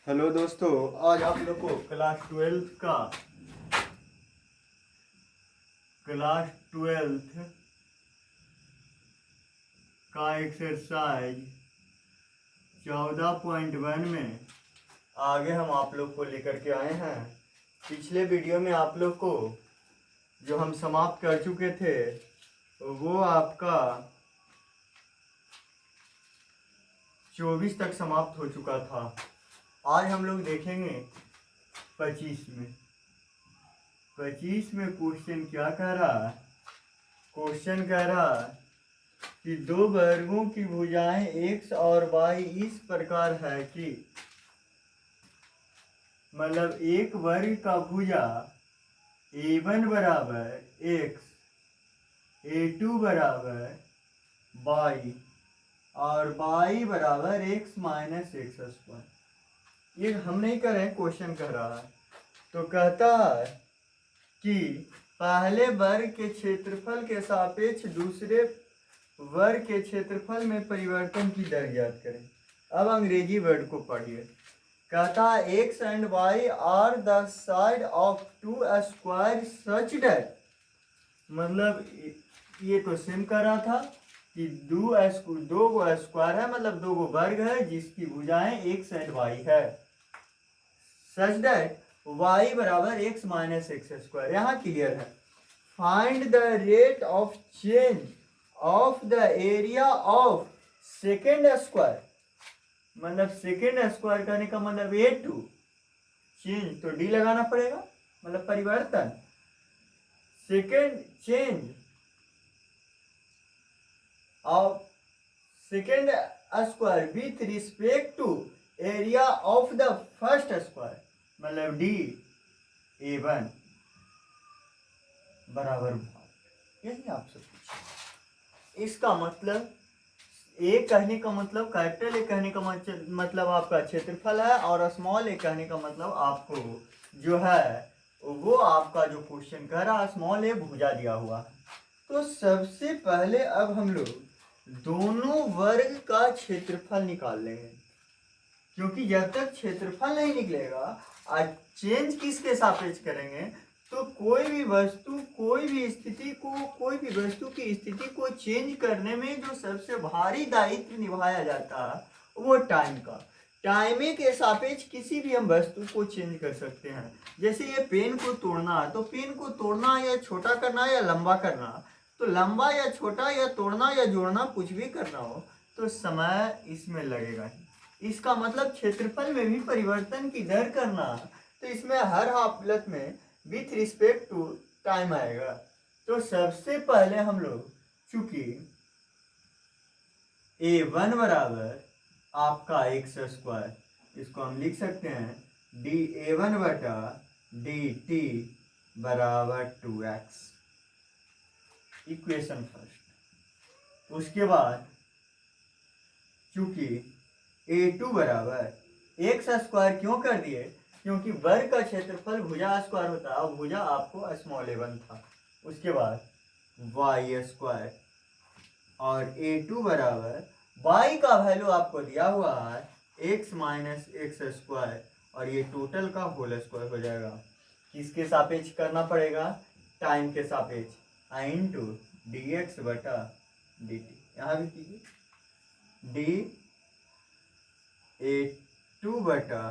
Hello दोस्तों, आज आप लोग को क्लास ट्वेल्थ का एक्सरसाइज 14.1 में आगे हम आप लोग को लेकर के आए हैं। पिछले वीडियो में आप लोग को जो हम समाप्त कर चुके थे वो आपका 24 तक समाप्त हो चुका था। आज हम लोग देखेंगे 25 में। 25 में क्वेश्चन क्या कह रहा है? क्वेश्चन कह रहा है कि दो वर्गों की भुजाएं x और y इस प्रकार है कि मतलब एक वर्ग का भुजा a1 बराबर x, a2 बराबर y और y बराबर x माइनस एक्स स्क्वायर। ये हम नहीं कर रहे, क्वेश्चन कह रहा है। तो कहता है कि पहले वर्ग के क्षेत्रफल के सापेक्ष दूसरे वर्ग के क्षेत्रफल में परिवर्तन की दर ज्ञात करें। अब अंग्रेजी वर्ड को पढ़िए। कहता है x and y are the side of two square such that, मतलब ये तो सेम कर रहा था कि दो गो स्क्वायर है, मतलब दो गो वर्ग है जिसकी भुजाएं एक्स एंड वाई है। सच दैट y बराबर एक्स माइनस एक्स स्क्वायर। यहाँ क्लियर है। Find the rate of change of the area of second square, मतलब सेकेंड स्क्वायर करने का मतलब a2 चेंज तो d लगाना पड़ेगा, मतलब परिवर्तन। Second change of second square with respect to area of the first square, मतलब d a1 बराबर भाग। यही आपसे पूछा। इसका मतलब ए कहने का मतलब कैपिटल ए कहने का मतलब आपका क्षेत्रफल है, और स्मॉल ए कहने का मतलब आपको जो है वो आपका जो क्वेश्चन कह रहा है स्मॉल ए भुजा दिया हुआ है। तो सबसे पहले अब हम लोग दोनों वर्ग का क्षेत्रफल निकाल लेंगे, क्योंकि जब तक क्षेत्रफल नहीं निकलेगा आज चेंज किसके सापेक्ष करेंगे, तो कोई भी वस्तु कोई भी वस्तु की स्थिति को चेंज करने में जो सबसे भारी दायित्व निभाया जाता है वो टाइम का। टाइम के सापेक्ष किसी भी हम वस्तु को चेंज कर सकते हैं। जैसे ये पेन को तोड़ना है, तो पेन को तोड़ना या छोटा करना या लंबा करना, तो लंबा या छोटा या तोड़ना या जोड़ना कुछ भी करना हो तो समय इसमें लगेगा ही। इसका मतलब क्षेत्रफल में भी परिवर्तन की दर करना, तो इसमें हर हालत में विथ रिस्पेक्ट टू टाइम आएगा। तो सबसे पहले हम लोग चूंकि a1 बराबर आपका एक्स स्क्वायर, इसको हम लिख सकते हैं dA1 बटा dt बराबर 2x, इक्वेशन फर्स्ट। उसके बाद चूंकि a2 बराबर एक्स स्क्वायर क्यों कर दिए, क्योंकि वर्ग का क्षेत्रफल भुजा स्क्वायर होता है और भुजा आपको स्मॉल a1 था। उसके बाद y स्क्वायर और a2 बराबर y का वैल्यू आपको दिया हुआ है x माइनस एक्स स्क्वायर, और ये टोटल का होल स्क्वायर हो जाएगा। किसके सापेक्ष करना पड़ेगा? टाइम के सापेक्ष, इंटू dx बटा dt। यहाँ भी कीजिए dA2 बटा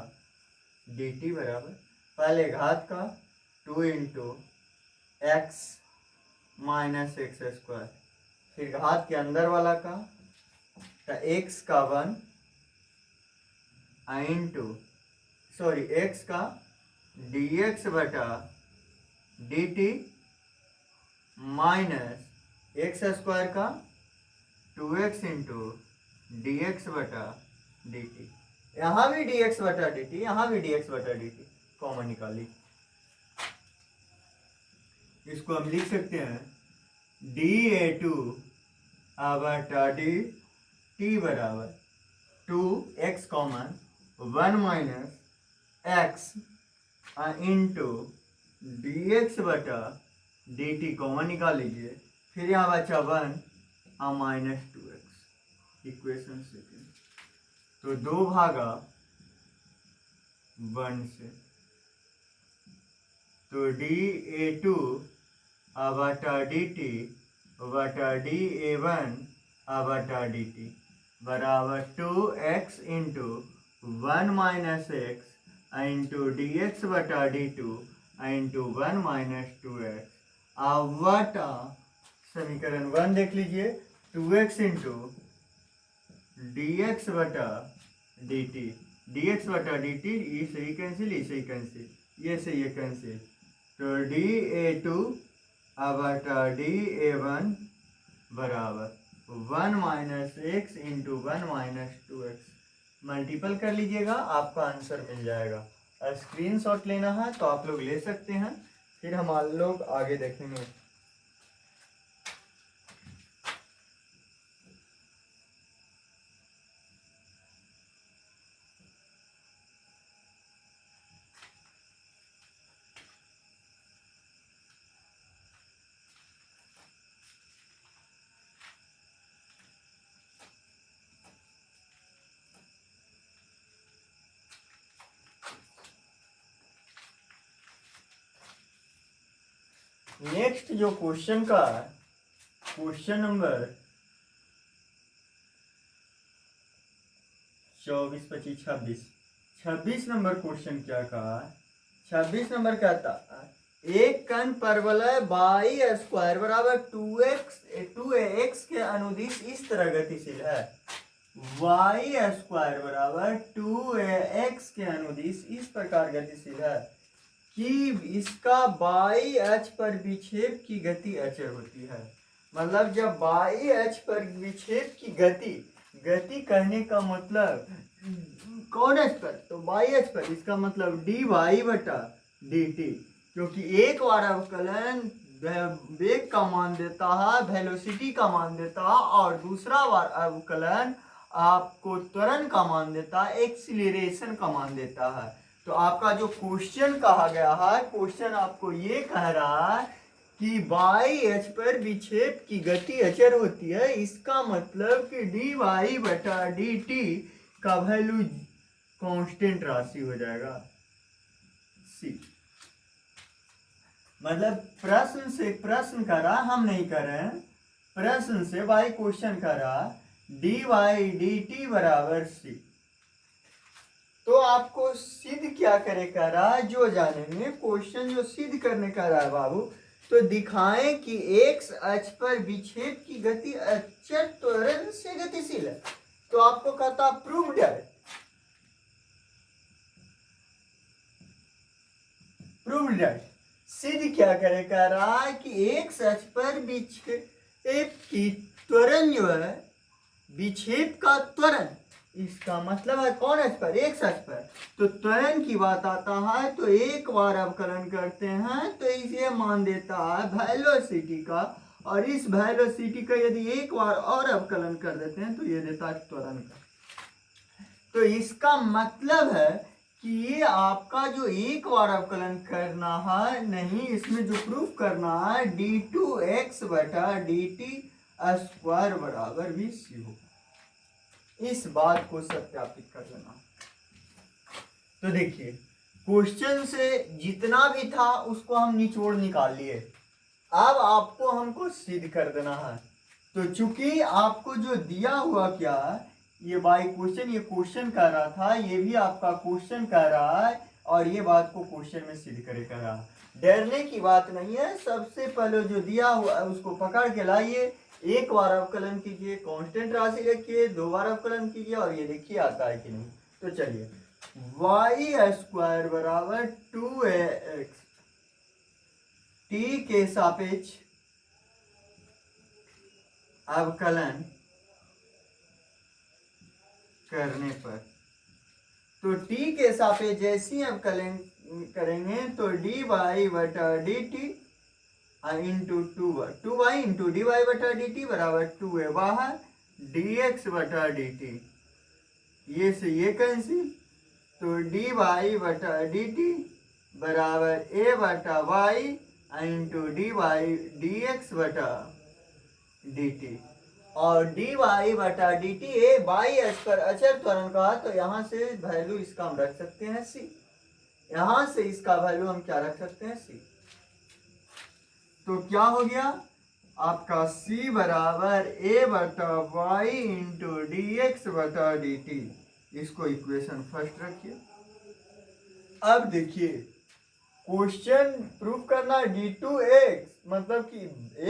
dt बराबर पहले घात का 2 into x minus x square, फिर घात के अंदर वाला का एक्स का 1 इंटू एक्स का dx बटा dt माइनस एक्स स्क्वायर का 2x इंटू dx बटा dt। यहाँ भी dx बटा dt, यहाँ भी dx बटा dt कॉमन निकाली। इसको हम लिख सकते हैं dA2 बटा dt बराबर 2x common 1 minus x into dx बटा dt कॉमन निकाल लीजिए, फिर यहाँ बचा 1 माइनस 2x, इक्वेशन सेकेंड। तो 2 भागा 1 से। तो dA2 बटा dt बटा dA1 बटा dt बराबर 2x into 1 minus x into D x बटा d2 इंटू 1 माइनस 2x बटा समीकरण 1 देख लीजिए 2x इंटू डी एक्स बटा dt dx बटा dt ये सही कैंसिल ये से ये कैंसिल। तो dA2 बटा dA1 बराबर 1 minus x into 1 minus 2x multiple कर लीजिएगा, आपका आंसर मिल जाएगा। स्क्रीनशॉट लेना है तो आप लोग ले सकते हैं, फिर हम लोग आगे देखेंगे। नेक्स्ट जो क्वेश्चन का क्वेश्चन नंबर 24, 25, 26 नंबर क्वेश्चन क्या कहा? 26 नंबर कहता एक कण परवलय बाई स्क्वायर बराबर 2x के अनुदिश इस तरह गतिशील है। वाई स्क्वायर बराबर 2ax के अनुदिश इस प्रकार गतिशील है कि इसका बाई अक्ष पर विक्षेप की गति अचर होती है। मतलब जब बाई अक्ष पर विक्षेप की गति कहने का मतलब कौन अक्ष पर? तो बाई अक्ष पर। इसका मतलब डी वाई बटा डी टी, क्योंकि एक बार अवकलन वेग का मान देता है, वेलोसिटी का मान देता है, और दूसरा बार अवकलन आपको त्वरण का मान देता है, एक्सीलरेशन का मान देता है। तो आपका जो क्वेश्चन कहा गया है, क्वेश्चन आपको ये कह रहा है कि बाई एच पर विक्षेप की गति अचर होती है। इसका मतलब कि डी वाई बटा डी टी का वैल्यू कांस्टेंट राशि हो जाएगा सी। मतलब प्रश्न से प्रश्न करा, हम नहीं कर रहे हैं, प्रश्न से भाई क्वेश्चन करा डी वाई डी टी बराबर सी। तो आपको सिद्ध क्या करे कह रहा है, जो जानेंगे क्वेश्चन जो सिद्ध करने का रहा है बाबू, तो दिखाएं कि एक्स अक्ष पर विक्षेप की गति अचर त्वरण से गतिशील है। तो आपको कहता प्रूव दैट, सिद्ध क्या करे कह रहा है कि एक्स अक्ष पर विक्षेप की त्वरण जो है, विक्षेप का त्वरण, इसका मतलब है कौन अक्ष पर? एक्स अक्ष पर। तो त्वरण की बात आता है तो एक बार अवकलन करते हैं तो इसे मान देता है वेलोसिटी का, और इस वेलोसिटी का यदि एक बार और अवकलन कर देते हैं तो ये देता है त्वरण का। तो इसका मतलब है कि ये आपका जो एक बार अवकलन करना है, नहीं, इसमें जो प्रूफ करना है d2x बटा dt स्क्वायर बराबर भी सी हो। इस बात को सत्यापित कर लेना। तो देखिए क्वेश्चन से जितना भी था उसको हम निचोड़ निकाल लिए, अब आपको हमको सिद्ध कर देना है। तो चूंकि आपको जो दिया हुआ क्या, ये बाय क्वेश्चन, ये क्वेश्चन कर रहा था, ये भी आपका क्वेश्चन कर रहा है, और ये बात को क्वेश्चन में सिद्ध करे कर रहा है। डरने की बात नहीं है, सबसे पहले जो दिया हुआ उसको पकड़ के लाइए, एक बार अवकलन कीजिए, कांस्टेंट राशि रखिए, दो बार अवकलन कीजिए, और ये देखिए आता है कि नहीं। तो चलिए वाई स्क्वायर बराबर 2ax टी के सापेक्ष अवकलन करने पर, तो टी के सापेक्ष जैसी अवकलन करेंगे तो डी वाई बटा D t into 2y into D Y बटा डी टी बराबर 2a बाहर dx बटा डी टी, ये से ये कैंसिल। तो डी वाई बटा डी टी बराबर a बटा y into D y d x बटा डी टी, और डी वाई बटा D t a by h पर अचर त्वरण का, तो यहाँ से वैल्यू इसका हम रख सकते हैं सी। यहां से इसका वैल्यू हम क्या रख सकते हैं, सी। तो क्या हो गया आपका c बराबर a बटा वाई इंटू डी एक्स बटा डी टी। इसको इक्वेशन फर्स्ट रखिए। अब देखिए क्वेश्चन प्रूफ करना डी टू एक्स, मतलब कि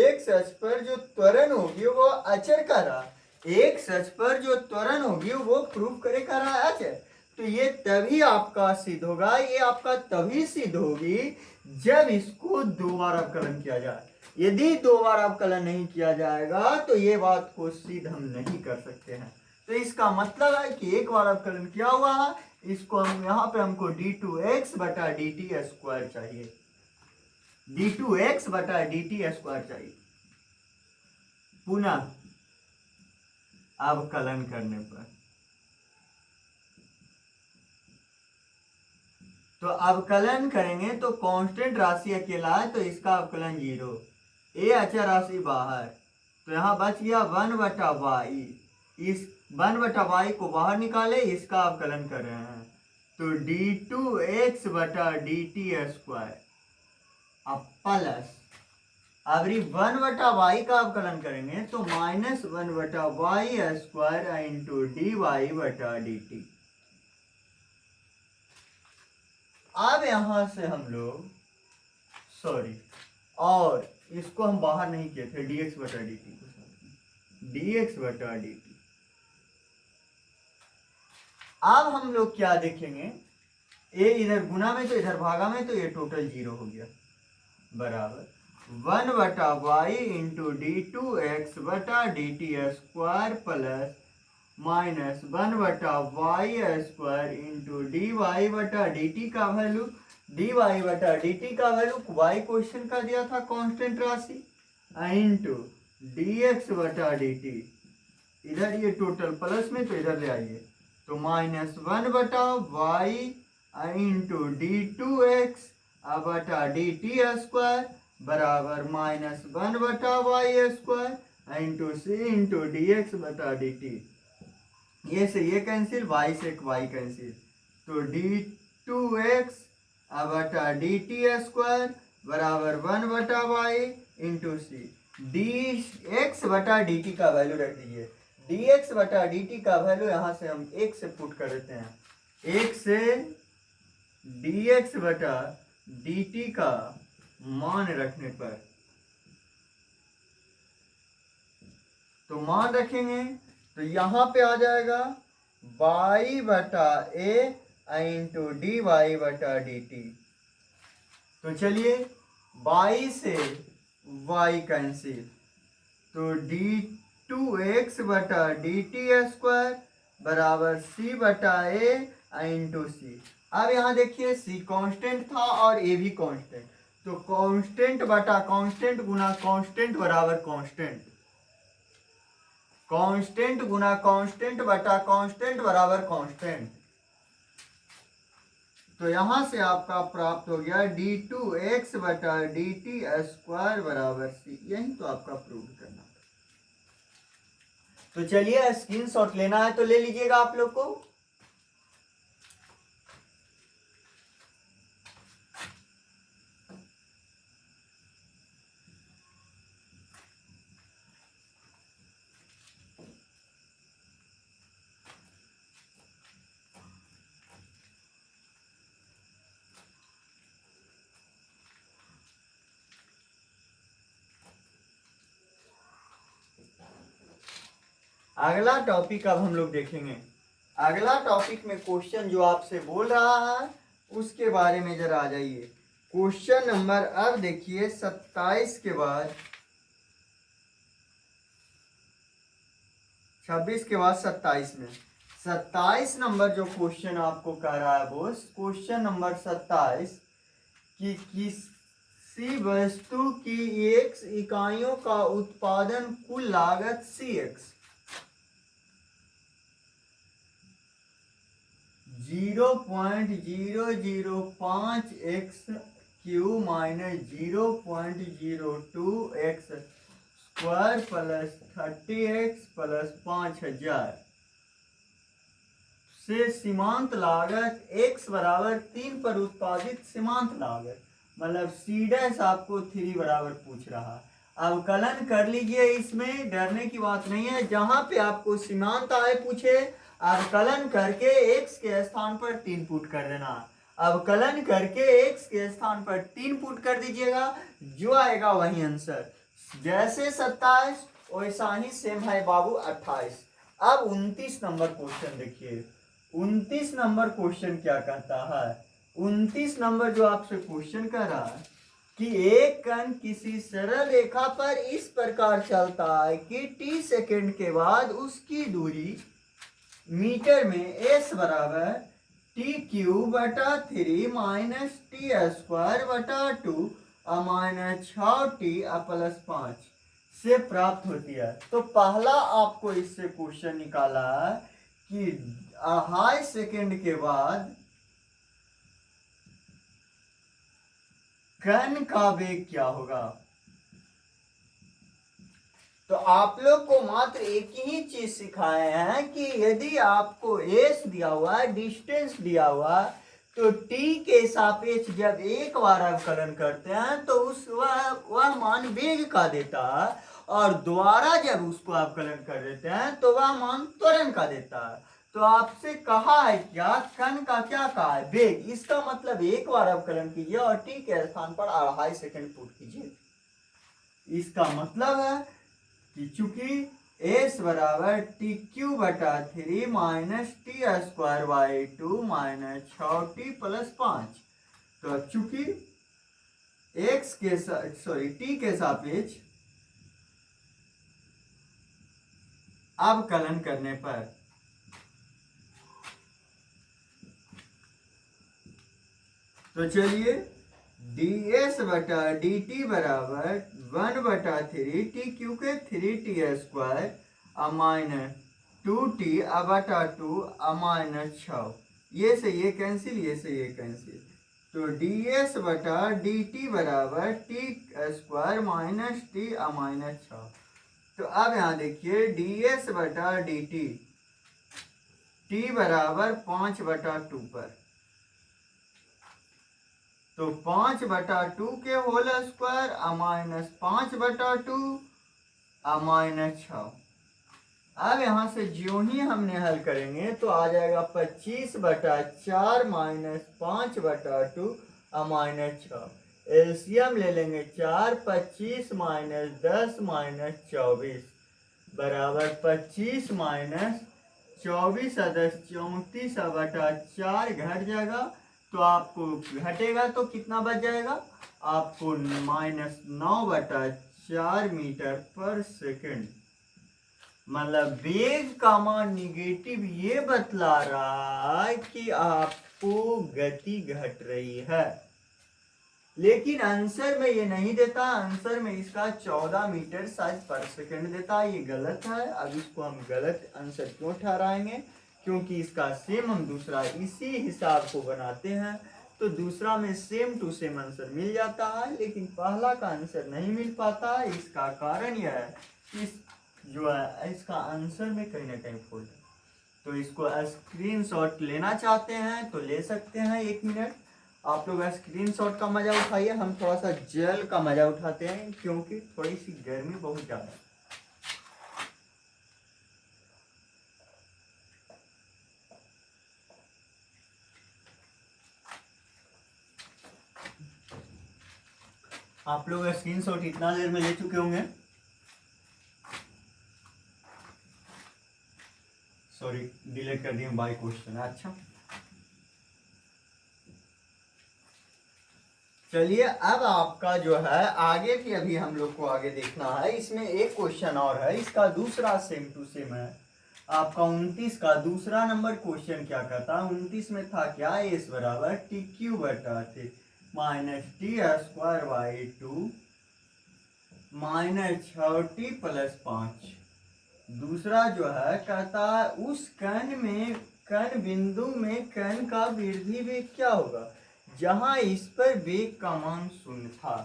एक अक्ष पर जो त्वरण होगी वो अचर का रहा, एक अक्ष पर जो त्वरण होगी वो प्रूफ करे का रहा अचर। तो ये तभी आपका सिद्ध होगा, ये आपका तभी सिद्ध होगी जब इसको दो बार अवकलन किया जाए। यदि दो बार अवकलन नहीं किया जाएगा तो ये बात को सिद्ध हम नहीं कर सकते हैं। तो इसका मतलब है कि एक बार अवकलन किया हुआ है, इसको हम यहाँ पे हमको डी टू एक्स बटा डी टी स्क्वायर चाहिए, डी टू एक्स बटा डी टी स्क्वायर चाहिए। पुनः अवकलन करने पर तो अवकलन करेंगे तो कांस्टेंट राशि अकेला है तो इसका अवकलन 0, ए अचर राशि बाहर, तो यहाँ बच गया 1/y। इस 1/y को बाहर निकाले, इसका अवकलन कर रहे हैं तो डी टू एक्स बटा डी टी स्क्वायर अब प्लस अभी 1/y का अवकलन करेंगे तो -1/y square into D Y बटा डी टी। अब यहां से हम लोग और इसको हम बाहर नहीं किए थे, dx बटा dt को, dx बटा dt। अब हम लोग क्या देखेंगे, ए इधर गुना में तो इधर भागा में, तो ये टोटल 0 हो गया, बराबर 1/y into D two x बटा D T square plus -1/y square into D Y बटा डी टी का वैल्यू, डी वाई बटा डी टी का वैल्यू वाई क्वेश्चन का दिया था कांस्टेंट राशि, इंटू डी एक्स बटा डी टी। इधर ये टोटल प्लस में तो इधर ले आइए, तो -1/y into D two x बटा डी टी स्क्वायर बराबर -1/y square into c into D x बटा डी टी। ये से ये कैंसिल, y से एक y कैंसिल, तो डी टू एक्स बटा डी टी स्क्वायर बराबर 1/y into c. D x बटा डी टी का वैल्यू रख दीजिए, डी एक्स बटा डी टी का वैल्यू यहाँ से हम 1 से पुट कर देते हैं, 1 से डी एक्स बटा डी टी का मान रखने पर, तो मान रखेंगे तो यहाँ पे आ जाएगा y बटा ए इंटू डी वाई बटा डी टी। तो चलिए y से y कैंसिल, तो डी टू एक्स बटा डी टी स्क्वायर बराबर c बटा ए इंटू सी। अब यहाँ देखिए c कांस्टेंट था और a भी कांस्टेंट, तो कांस्टेंट बटा कांस्टेंट गुना कांस्टेंट बराबर कांस्टेंट, कांस्टेंट गुना कांस्टेंट बटा कांस्टेंट बराबर कांस्टेंट। तो यहां से आपका प्राप्त हो गया डी टू एक्स बटा डी टी स्क्वायर बराबर सी। यही तो आपका प्रूव करना था। तो चलिए स्क्रीनशॉट लेना है तो ले लीजिएगा आप लोग को। अगला टॉपिक अब हम लोग देखेंगे। अगला टॉपिक में क्वेश्चन जो आपसे बोल रहा है उसके बारे में जरा आ जाइए। क्वेश्चन नंबर अब देखिए 27 के बाद 26 के बाद 27 में 27 नंबर जो क्वेश्चन आपको कह रहा है बोस, क्वेश्चन नंबर 27 कि किसी वस्तु की x इकाइयों का उत्पादन कुल लागत cx 0.005 x Q minus 0.02 x square plus 30 x plus 5000 से सीमांत लागत x बराबर 3 पर उत्पादित सीमांत लागत, मतलब सी डैश आपको 3 बराबर पूछ रहा। अवकलन कर लीजिए, इसमें डरने की बात नहीं है। जहां पे आपको सीमांत आए पूछे, अवकलन करके x के स्थान पर 3 पुट कर देना। अवकलन करके x के स्थान पर 3 पुट कर दीजिएगा, जो आएगा वही आंसर। जैसे 27 वैसा ही सेम है बाबू 28। अब 29 नंबर क्वेश्चन देखिए। 29 नंबर क्वेश्चन क्या कहता है? 29 नंबर जो आपसे क्वेश्चन कर रहा है कि एक कण किसी सरल रेखा पर इस प्रकार चलता है कि t सेकंड के बाद उसकी दूरी मीटर में s बराबर टी क्यूब बटा 3 माइनस टी स्क्वायर बटा 2 माइनस 6t प्लस 5 से प्राप्त होती है। तो पहला आपको इससे क्वेश्चन निकाला है कि 2.5 सेकंड के बाद कण का वेग क्या होगा। तो आप लोग को मात्र एक ही चीज सिखाए हैं कि यदि आपको एस दिया हुआ है, डिस्टेंस दिया हुआ, तो टी के सापेक्ष जब एक बार अवकलन करते हैं तो उस वह मान वेग का देता है, और दोबारा जब उसको अवकलन कर देते हैं तो वह मान त्वरण का देता है। तो आपसे कहा है क्या, कण का क्या कहा है, वेग। इसका मतलब एक बार अवकलन कीजिए और टी के स्थान पर 2.5 सेकंड पुट कीजिए। इसका मतलब है कि चूंकि एस बराबर टी क्यू बटा 3 minus T square by 2 minus 6t plus 5। तो अब चूंकि एक्स के टी के सापेक्ष अवकलन करने पर तो चलिए डी एस बटा डी टी बराबर 1 बटा 3 टी क्यू के 3t स्क्वायर माइनस 2t बटा 2 माइनस 6, ये से ये कैंसिल, ये से ये कैंसिल। तो डी एस बटा डी टी बराबर T square minus T minus 6। तो अब यहाँ देखिए डी एस बटा डी टी बराबर 5 बटा 2 पर, तो 5 बटा 2 के होल स्क्वायर माइनस 5 बटा 2 माइनस 6। अब यहाँ से जो ही हमने हल करेंगे तो आ जाएगा 25 बटा 4 माइनस 5 बटा 2 माइनस 6। एलसीएम ले लेंगे 4, 25 माइनस 10 माइनस 24 बराबर 25 माइनस 24 10 34 बटा 4 घट जाएगा। तो आपको घटेगा तो कितना बच जाएगा, आपको माइनस 9 बटा 4 मीटर पर सेकंड। मतलब वेग का मान निगेटिव ये बतला रहा है कि आपको गति घट रही है, लेकिन आंसर में ये नहीं देता। आंसर में इसका 14 मीटर शायद पर सेकंड देता है, ये गलत है। अब इसको हम गलत आंसर क्यों ठहराएंगे, क्योंकि इसका सेम हम दूसरा इसी हिसाब को बनाते हैं तो दूसरा में सेम टू सेम आंसर मिल जाता है, लेकिन पहला का आंसर नहीं मिल पाता है। इसका कारण यह है कि जो है इसका आंसर में कहीं ना कहीं फॉल्ट है। तो इसको स्क्रीनशॉट लेना चाहते हैं तो ले सकते हैं। 1 मिनट आप लोग स्क्रीनशॉट का मजा उठाइए, हम थोड़ा सा जेल का मजा उठाते हैं क्योंकि थोड़ी सी गर्मी बहुत ज्यादा है। आप लोग स्क्रीनशॉट इतना देर में ले चुके होंगे, सॉरी डिलीट कर दिए बाय क्वेश्चन। अच्छा चलिए, अब आपका जो है आगे भी अभी हम लोग को आगे देखना है। इसमें एक क्वेश्चन और है, इसका दूसरा सेम टू सेम है। आपका 29 का दूसरा नंबर क्वेश्चन क्या कहता है, 29 में था क्या, एस बराबर टी क्यू बटा T minus T square by 2 minus 6t plus 5। दूसरा जो है कहता है उस कण में, कण बिंदु में कण का वृद्धि वेग क्या होगा जहां इस पर वेग का मान 0 था।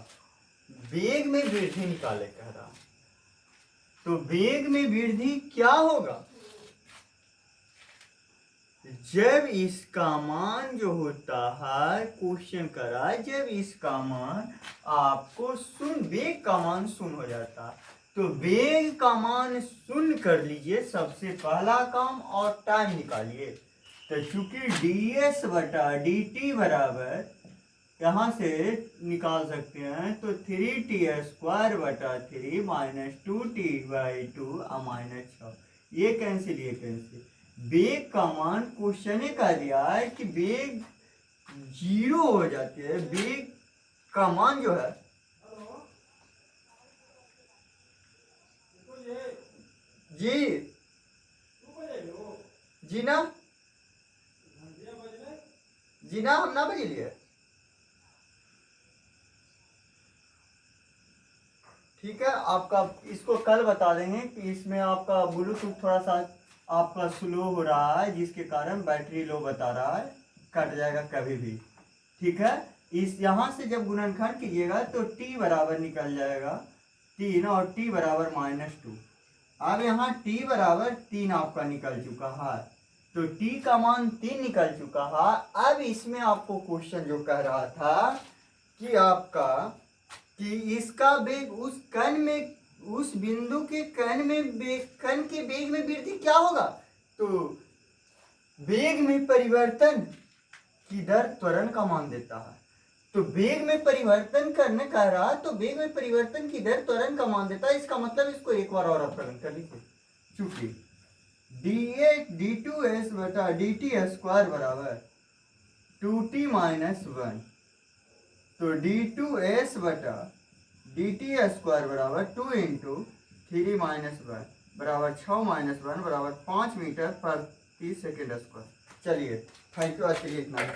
वेग में वृद्धि निकाले कह रहा, तो वेग में वृद्धि क्या होगा, जब इसका मान जो होता है, क्वेश्चन करा, जब इसका मान आपको शून्य, वेग का मान शून्य हो जाता है, तो वेग का मान शून्य कर लीजिए सबसे पहला काम, और टाइम निकालिए। तो चूंकि ds बटा dt बराबर, यहाँ से निकाल सकते हैं, तो 3t² बटा 3 -2t/2 -6, ये कैंसिल, ये कैंसिल। वेग का मान क्वेश्चन कह दिया है कि वेग 0 हो जाते हैं, वेग का मान जो है, जी जी ना, जी ना, हम ना बजलिए, ठीक है। आपका इसको कल बता देंगे कि इसमें आपका ब्लूटूथ थोड़ा सा आपका स्लो हो रहा है, जिसके कारण बैटरी लो बता रहा है, कट जाएगा कभी भी, ठीक है। इस यहाँ से जब गुणनखंड कीजिएगा तो t बराबर निकल जाएगा 3 और t बराबर -2। अब यहाँ t बराबर 3 आपका निकल चुका है, तो t का मान 3 निकल चुका है। अब इसमें आपको क्वेश्चन जो कह रहा था कि आपका, कि इसका वेग उस कण में, उस बिंदु के कण में वेग, कण के वेग में वृद्धि क्या होगा, तो वेग में परिवर्तन की दर त्वरण का मान देता है। तो वेग में परिवर्तन करने कह रहा, तो वेग में परिवर्तन की दर त्वरण का मान देता है। इसका मतलब इसको एक बार और अपकरण कर लीजिए, चूंकि d2s बटा dt² बराबर 2t - 1, तो d2s बटा dt² बराबर 2 × 3 - 1 बराबर 6 - 1 बराबर 5 मीटर प्रति सेकेंड स्क्वायर। चलिए, थैंक यू, आज के लिए इतना ही।